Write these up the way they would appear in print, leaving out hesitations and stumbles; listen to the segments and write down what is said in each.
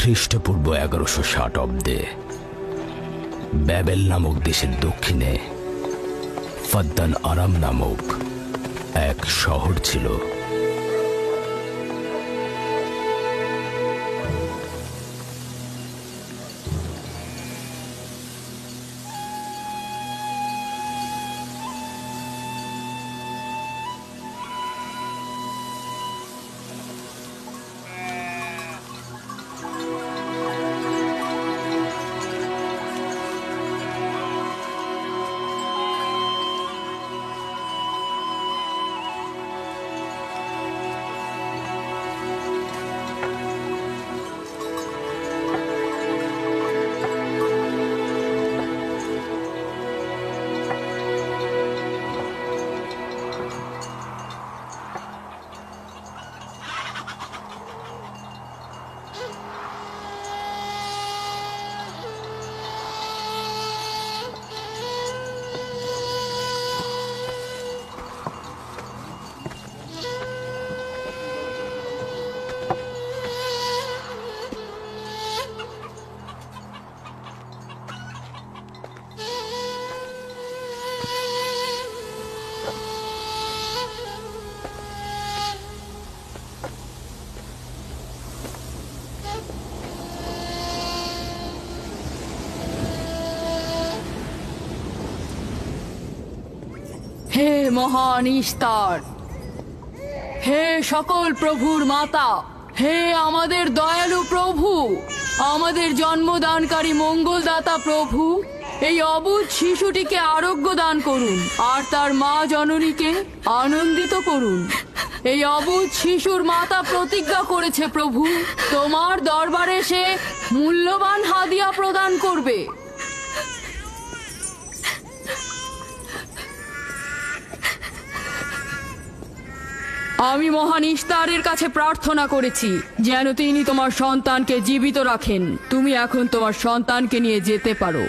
খ্রিস্টপূর্ব 1160 অব্দে ব্যাবেল নামক দেশের দক্ষিণে ফাদ্দান আরাম নামক এক শহর ছিল। হে মহান ইস্তার, হে সকল প্রভুর মাতা, হে আমাদের দয়ালু প্রভু, আমাদের জন্মদানকারী মঙ্গলদাতা প্রভু, এই অবুঝ শিশুটিকে আরোগ্য দান করুন আর তার মা জননীকে আনন্দিত করুন। এই অবুঝ শিশুর মাতা প্রতিজ্ঞা করেছে প্রভু, তোমার দরবারে সে মূল্যবান হাদিয়া প্রদান করবে। আমি মহান ইস্তারের কাছে প্রার্থনা করেছি যেন তিনি তোমার সন্তানকে জীবিত রাখেন। তুমি এখন তোমার সন্তানকে নিয়ে যেতে পারো।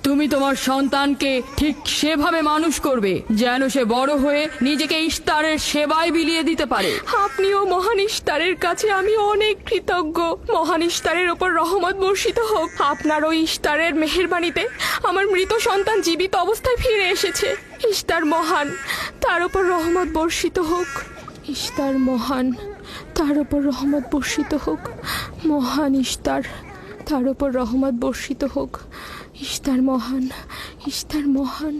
তুমি তোমার সন্তানকে ঠিক সেভাবে মানুষ করবে যেন সে বড় হয়ে নিজেকে ইস্তারের সেবায় বিলিয়ে দিতে পারে। আপনিও মহান ইস্তারের কাছে আমি অনেক কৃতজ্ঞ। মহান ইস্তারের ওপর রহমত বর্ষিত হোক। আপনার ওই ইস্তারের মেহেরবানিতে আমার মৃত সন্তান জীবিত অবস্থায় ফিরে এসেছে। ইস্তার মহান, তার ওপর রহমত বর্ষিত হোক। ইস্তার মহান, তার ওপর রহমত বর্ষিত হোক। মহান ইস্তার, তার ওপর রহমত বর্ষিত হোক। ইস্তার মহান, ইস্তার মহান,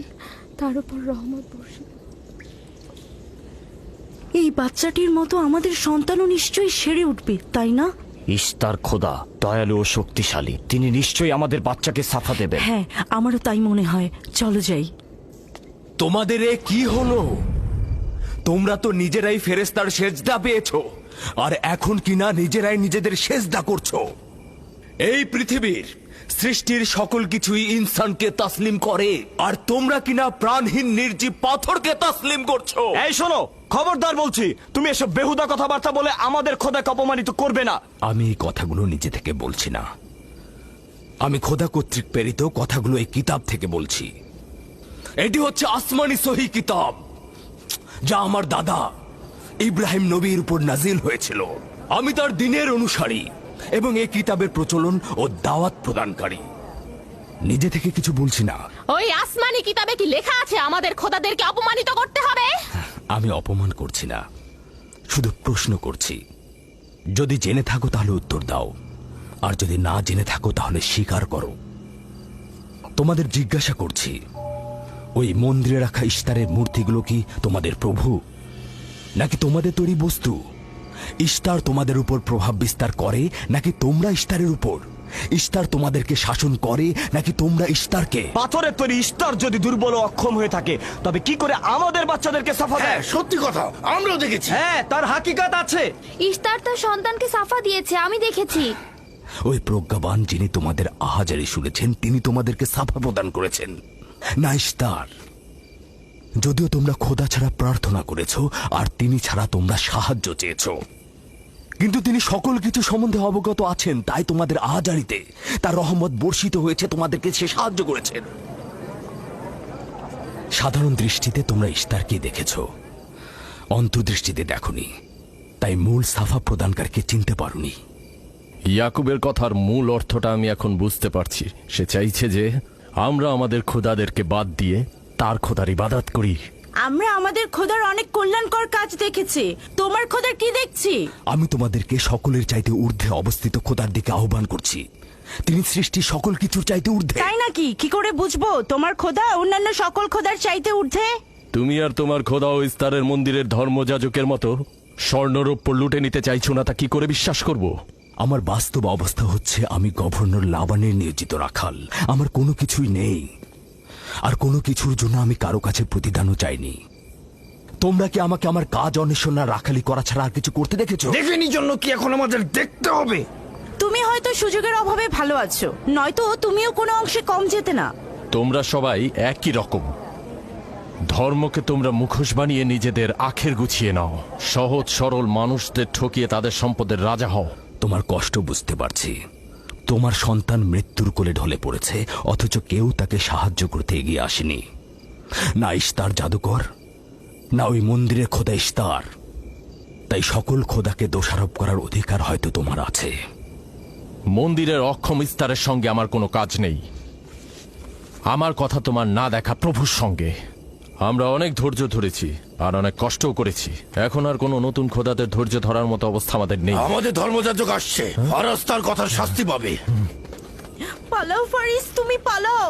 তার ওপর রহমত বর্ষিত। এই বাচ্চাটির মতো আমাদের সন্তানও নিশ্চয়ই সেরে উঠবে, তাই না? ইস্তার খোদা দয়ালু ও শক্তিশালী, তিনি নিশ্চয়ই আমাদের বাচ্চাকে সাফা দেবেন। হ্যাঁ, আমারও তাই মনে হয়। চলো যাই। তোমাদের এ কি হলো? তোমরা তো নিজেরাই ফেরেশতার সেজদা পেয়েছো, আর এখন কিনা নিজেরাই নিজেদের সেজদা করছো। এই পৃথিবীর সৃষ্টির সকল কিছুই ইনসানকে তাসলিম করে, আর তোমরা কিনা প্রাণহীন নির্জীব পাথরকে তাসলিম করছো। এই শোনো, খবরদার বলছি, তুমি এসব বেহুদা কথাবার্তা বলে আমাদের খোদাকে অপমানিত করবে না। আমি এই কথাগুলো নিজে থেকে বলছি না, আমি খোদা কর্তৃক প্রেরিত কথাগুলো এই কিতাব থেকে বলছি। এটি হচ্ছে আসমানি সহি কিতাব, যা আমার দাদা ইব্রাহিম নবীর উপর নাজিল হয়েছিল। আমি তার দিনের অনুসারী এবং এই কিতাবের প্রচলন ও দাওয়াত প্রদানকারী। নিজে থেকে কিছু বলছি না। ওই আসমানি কিতাবে কি লেখা আছে আমাদের খোদাদেরকে অপমানিত করতে হবে? আমি অপমান করছি না, শুধু প্রশ্ন করছি। যদি জেনে থাকো তাহলে উত্তর দাও, আর যদি না জেনে থাকো তাহলে স্বীকার করো। তোমাদের জিজ্ঞাসা করছি, ওই মন্দিরে রাখা ইস্তারের মূর্তিগুলো কি তোমাদের প্রভু, নাকি তোমাদের তৈরি বস্তু? ইস্তার তোমাদের উপর প্রভাব বিস্তার করে নাকি তোমরা ইস্তারের উপর? ইস্তার তোমাদেরকে শাসন করে নাকি তোমরা ইস্তারকে? পাথরের তৈরি ইস্তার যদি দুর্বল ও অক্ষম হয়ে থাকে, তবে কি করে আমাদের বাচ্চাদেরকে সাফা দেয়? সত্যি কথা, আমরাও দেখেছি। হ্যাঁ, তার হাকিকাত আছে। ইস্তার তার সন্তানকে সাফা দিয়েছে, আমি দেখেছি। ওই প্রজ্ঞাবান যিনি তোমাদের আহাজারি শুনেছেন, তিনি তোমাদেরকে সাফা প্রদান করেছেন, না ইস্তার। যদিও তোমরা খোদা ছাড়া প্রার্থনা করেছো আর তিনি ছাড়া তোমরা সাহায্য চেয়েছো, কিন্তু তিনি সকল কিছু সম্বন্ধে অবগত আছেন, তাই তোমাদের আহাজারিতে তার রহমত বর্ষিত হয়েছে, তোমাদেরকে সে সাহায্য করেছেন। সাধারণ দৃষ্টিতে তোমরা ইস্তারকে দেখেছো, অন্তর্দৃষ্টিতে দেখনি, তাই মূল সাফা প্রদানকারীকে চিনতে পারোনি। ইয়াকুবের কথার মূল অর্থটা আমি এখন বুঝতে পারছি। সে চাইছে যে আমরা আমাদের খোদাদেরকে বাদ দিয়ে তার খোদার ইবাদত করি। আমরা আমাদের খোদার অনেক কল্যাণকর কাজ দেখেছি, তোমার খোদার কি দেখছি? আমি তোমাদেরকে সকলের চাইতে ঊর্ধ্বে অবস্থিত খোদার দিকে আহ্বান করছি। তিনি সৃষ্টি সকল কিছুর চাইতে ঊর্ধ্বে। তাই নাকি? কি করে বুঝবো তোমার খোদা অন্যান্য সকল খোদার চাইতে ঊর্ধ্বে? তুমি আর তোমার খোদা ও ইস্তারের মন্দিরের ধর্মযাজকের মতো স্বর্ণরৌপ্য লুটে নিতে চাইছো না, তা কি করে বিশ্বাস করব? আমার বাস্তব অবস্থা হচ্ছে আমি গভর্নর লাবানের নিয়োজিত রাখাল। আমার কোনো কিছুই নেই, আর কোনো কিছুর জন্য আমি কারো কাছে প্রতিদানও চাইনি। তোমরা কি আমাকে আমার কাজ অন্বেষণ না রাখালি করা ছাড়া আর কিছু করতে দেখেছো? দেখেনি জন্য কি এখন আমাদের দেখতে হবে? তুমি হয়তো সুযোগের অভাবে ভালো আছো, নয়তো তুমিও কোনো অংশে কম যেতে না। তোমরা সবাই একই রকম। ধর্মকে তোমরা মুখোশ বানিয়ে নিজেদের আখের গুছিয়ে নাও, সহজ সরল মানুষদের ঠকিয়ে তাদের সম্পদের রাজা হও। তোমার কষ্ট বুঝতে পারছি। তোমার সন্তান মৃত্যুর কোলে ঢলে পড়েছে, অথচ কেউ তাকে সাহায্য করতে এগিয়ে আসেনি। না ইস্তার জাদুকর, না ওই মন্দিরের খোদা ইস্তার। তাই সকল খোদাকে দোষারোপ করার অধিকার হয়তো তোমার আছে। মন্দিরের অক্ষম ইস্তারের সঙ্গে আমার কোনো কাজ নেই। আমার কথা তোমার না দেখা প্রভুর সঙ্গে। আমরা অনেক ধৈর্য ধরেছি আর অনেক কষ্টও করেছি। এখন আর কোনো নতুন খোদাদের ধৈর্য ধরার মতো অবস্থা আমাদের নেই। আমাদের ধর্মযাজক আসছে, ফারাজ তার কথার শাস্তি পাবে। পালাও ফারিস, তুমি পালাও।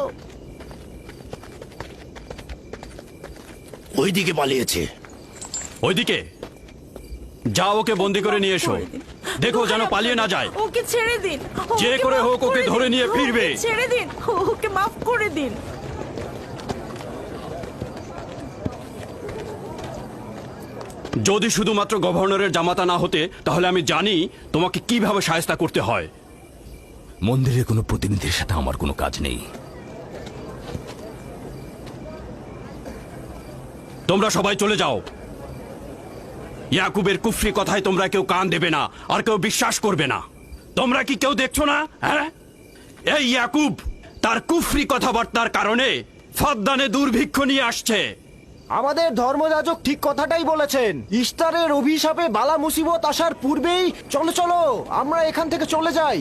ওইদিকে পালিয়েছে। ওইদিকে যাও, ওকে বন্দি করে নিয়ে এসো। দেখো যেন পালিয়ে না যায়। ওকে ছেড়ে দিন, যে ওকে করে মাফ হোক ওকে দিন, ধরে নিয়ে ওকে ফিরবে। ছেড়ে দিন, ওকে মাফ করে দিন। যদি শুধুমাত্র গভর্নরের জামাতা না হতে, তাহলে আমি জানি তোমাকে কিভাবে শায়েস্তা করতে হয়। মন্দিরের কোনো প্রতিনিধির সাথে আমার কোনো কাজ নেই। তোমরা সবাই চলে যাও। ইয়াকুবের কুফরি কথায় তোমরা কেউ কান দেবে না, আর কেউ বিশ্বাস করবে না। তোমরা কি কেউ দেখছো না? হ্যাঁ, এই ইয়াকুব তার কুফরি কথাবার্তার কারণে ফাদ্দানে দুর্ভিক্ষ নিয়ে আসছে। আমাদের ধর্মযাজক ঠিক কথাটাই বলেছেন। ইস্তারের অভিশাপে বালা মুসিবত আসার পূর্বেই চলো চলো আমরা এখান থেকে চলে যাই।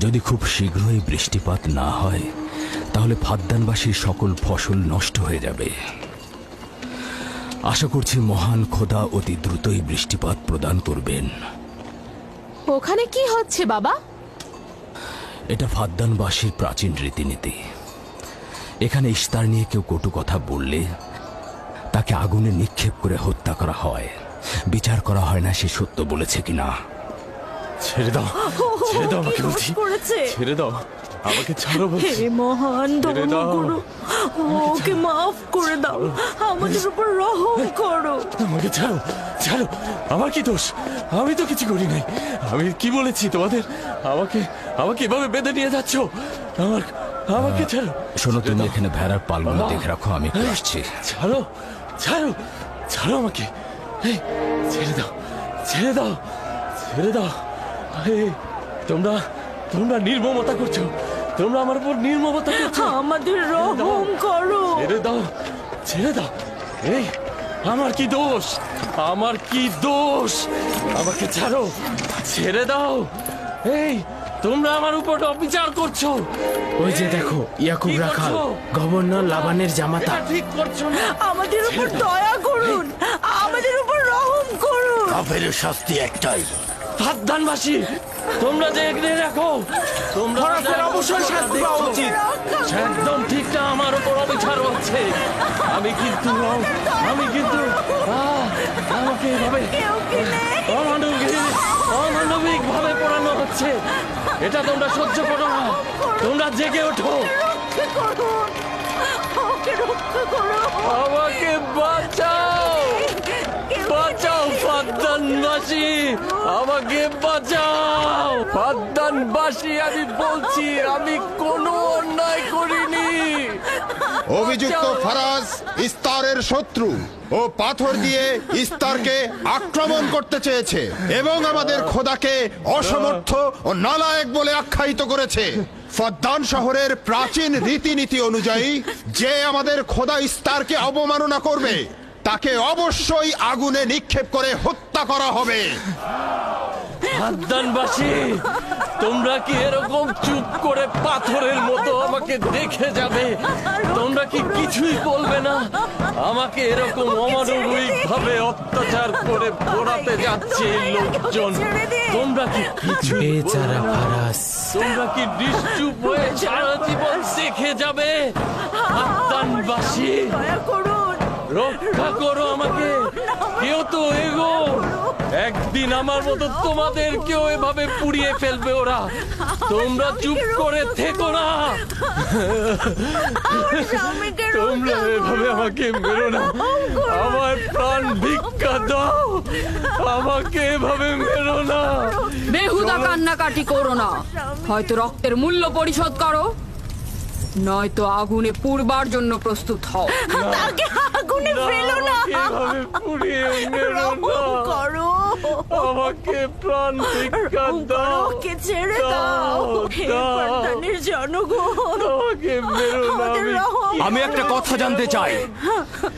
যদি খুব শীঘ্রই বৃষ্টিপাত না হয়, তাহলে ফাদ্দানবাসীর সকল ফসল নষ্ট হয়ে যাবে। আশা করছি মহান খোদা অতি দ্রুতই বৃষ্টিপাত প্রদান করবেন। ওখানে কি হচ্ছে বাবা? এটা ফাদ্দানবাসীর প্রাচীন রীতিনীতি। এখানে ইস্তার নিয়ে কেউ কটু কথা বললে তাকে আগুনে নিক্ষেপ করে হত্যা করা হয়। বিচার করা হয় না সে সত্য বলেছে কিনা। ছেড়ে দাও, ছেড়ে দাও আমাকে বলছি, করেছে ছেড়ে দাও আমাকে, ছাড়ো বলছি। হে মহান ছেড়ে দাও। ধর্মগুরু, ওকে মাফ করে দাও, আমাদের উপর রহম করো। আমাকে ছাড়ো, ছাড়ো। আমার কি দোষ? আমি তো কিছু করি নাই। আমি কি বলেছি তোমাদের? আমাকে আমাকে এভাবে বেঁধে নিয়ে যাচ্ছ? আমাকে ছাড়ো। শোনো, তুমি এখানে ভেড়ার পালগুলো দেখে রাখো, আমি একটু আসছি। ছাড়ো, ছাড়ো, ছাড়ো আমাকে। এই, ছেড়ে দাও, ছেড়ে দাও, ছেড়ে দাও। এই, তোমরা তোমরা নির্মমতা করছো, তোমরা আমার উপর নির্মমতা করছো। আমাদের রহম করো। ছেড়ে দাও, ছেড়ে দাও। এই, আমার কি দোষ? আমার কি দোষ? আমাকে ছাড়ো, ছেড়ে দাও। এই, তোমরা আমার উপর অবিচার করছো। ওই যে দেখো, ইয়াকুব কি রাখাল, করছো? গভর্নর লাবানের জামাতা। এটা ঠিক করছো না। আমাদের উপর দয়া করুন, আমাদের উপর রহম করুন। কাফের শাস্তি একটাই। ফাদ্দানবাসী, তোমরা যে এগিয়ে রাখো, তোমরা অবশ্যই শাস্তি পাওয়া উচিত। একদম ঠিক না, আমার উপর অবিচার হচ্ছে। আমি কিন্তু আমাকে এভাবে অমানবিক ভাবে পোড়ানো হচ্ছে। এটা তোমরা সহ্য করো না, তোমরা জেগে ওঠো। আমাকে বাঁচাও, বাঁচাও ফাদ্দানবাসী, আমাকে বাঁচাও ফাদ্দানবাসী। আমি বলছি আমি কোনো অন্যায় করিনি। অভিযুক্ত ফারাজ ইস্তারের শত্রু ও পাথর দিয়ে ইস্তারকে আক্রমণ করতে চেয়েছে এবং আমাদের খোদাকে অসমর্থ ও নালায়েক বলে আখ্যায়িত করেছে। ফদ্দান শহরের প্রাচীন রীতিনীতি অনুযায়ী যে আমাদের খোদা ইস্তারকে অবমাননা করবে তাকে অবশ্যই আগুনে নিক্ষেপ করে হত্যা করা হবে। ফাদ্দানবাসী, তোমরা কি এরকম চুপ করে পাথরের মতো আমাকে দেখে যাবে? তোমরা কি কিছুই বলবে না? আমাকে এরকম অমানবিক ভাবে অত্যাচার করে পোড়াতে যাচ্ছে এই লোকজন। তোমরা কি কিছু বেচারা ফারাজ। তোমরা কি নিশ্চুপ হয়ে সারা জীবন দেখে যাবে? ফাদ্দানবাসী, রক্ষা করো আমাকে, কেউ তো এগো। একদিন আমার মতো তোমাদের কেউ এভাবে পুড়িয়ে ফেলবে ওরা। তোমরা চুপ করে থেকো না, তোমরা এভাবে আমাকে মেরো না, আমার প্রাণ ভিক্ষা দাও, আমাকে এভাবে মেরো না। বেহুদা কান্নাকাটি করো না, হয়তো রক্তের মূল্য পরিশোধ করো, নয়তো আগুনে পুড়বার জন্য প্রস্তুত হও। তাকে আগুনে ফেলো না, এভাবে পুড়িয়ে মেরো না, আমাকে প্রাণ ভিক্ষা দাও, ওকে ছেড়ে দাও। হে ফাদ্দানের জনগণ, আমাকে মেরো না। আমি একটা কথা জানতে চাই,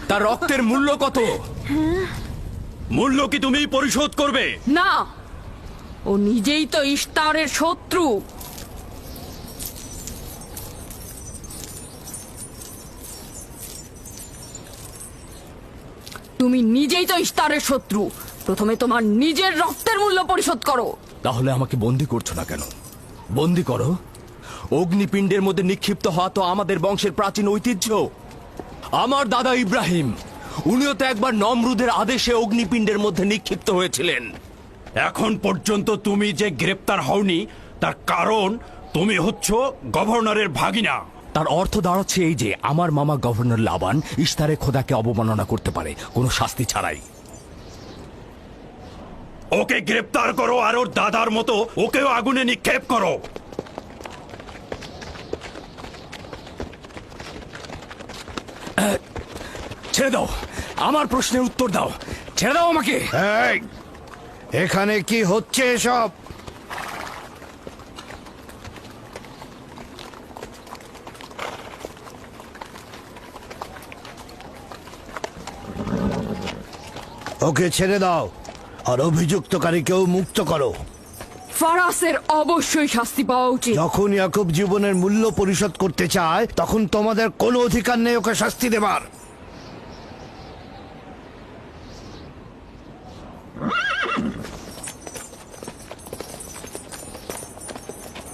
তার রক্তের মূল্য কত? মূল্য কি তুমি পরিশোধ করবে? না, ও নিজেই তো ইস্তারের শত্রু। তুমি নিজেই তো ইস্তারের শত্রু, প্রথমে তোমার নিজের রক্তের মূল্য পরিশোধ করো। তাহলে আমাকে বন্দি করছো না কেন? বন্দি করো। অগ্নিপিণ্ডের মধ্যে নিক্ষিপ্ত হওয়া তো আমাদের বংশের প্রাচীন ঐতিহ্য। আমার দাদা ইব্রাহিম, উনিও তো একবার নমরুদের আদেশে অগ্নিপিণ্ডের মধ্যে নিক্ষিপ্ত হয়েছিলেন। এখন পর্যন্ত তুমি যে গ্রেপ্তার হওনি তার কারণ তুমি হচ্ছ গভর্নরের ভাগিনা। তার অর্থ দাঁড়াচ্ছে এই যে আমার মামা গভর্নর লাবান ইস্তারের খোদাকে অবমাননা করতে পারে কোনো শাস্তি ছাড়াই। ওকে গ্রেপ্তার করো আর ওর দাদার মতো ওকেও আগুনে নিক্ষেপ করো। ছেড়ে দাও, আমার প্রশ্নের উত্তর দাও, ছেড়ে দাও আমাকে। এই, এখানে কি হচ্ছে এসব? ওকে ছেড়ে দাও আর অভিযুক্তকারীকেও মুক্ত করো। ফারাসের অবশ্যই শাস্তি পাওয়া উচিত। যখন ইয়াকুব জীবনের মূল্য পরিশোধ করতে চায় তখন তোমাদের কোনো অধিকার নেই ওকে শাস্তি দেবার।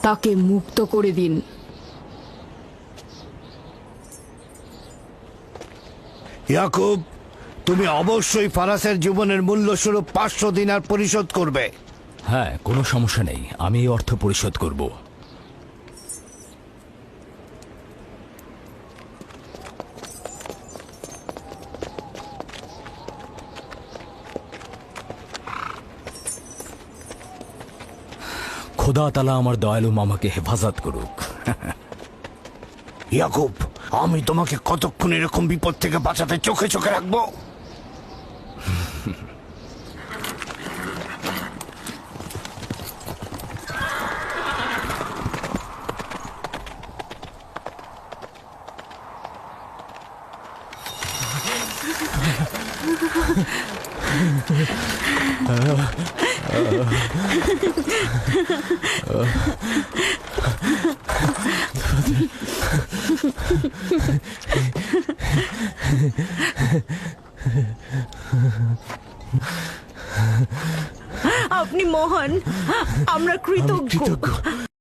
তাকে মুক্ত করে দিন। ইয়াকুব, তুমি অবশ্যই ফারাসের জীবনের মূল্য স্বরূপ 500 দিনার পরিশোধ করবে। হ্যাঁ, কোনো সমস্যা নেই, আমি এই অর্থ পরিশোধ করব। খোদা তাআলা আমার দয়ালু মামাকে হেফাজত করুক। ইয়াকুব, আমি তোমাকে কতক্ষণ এরকম বিপদ থেকে বাঁচাতে চোখে চোখে রাখবো? আপনি মহান, আমরা কৃতজ্ঞ।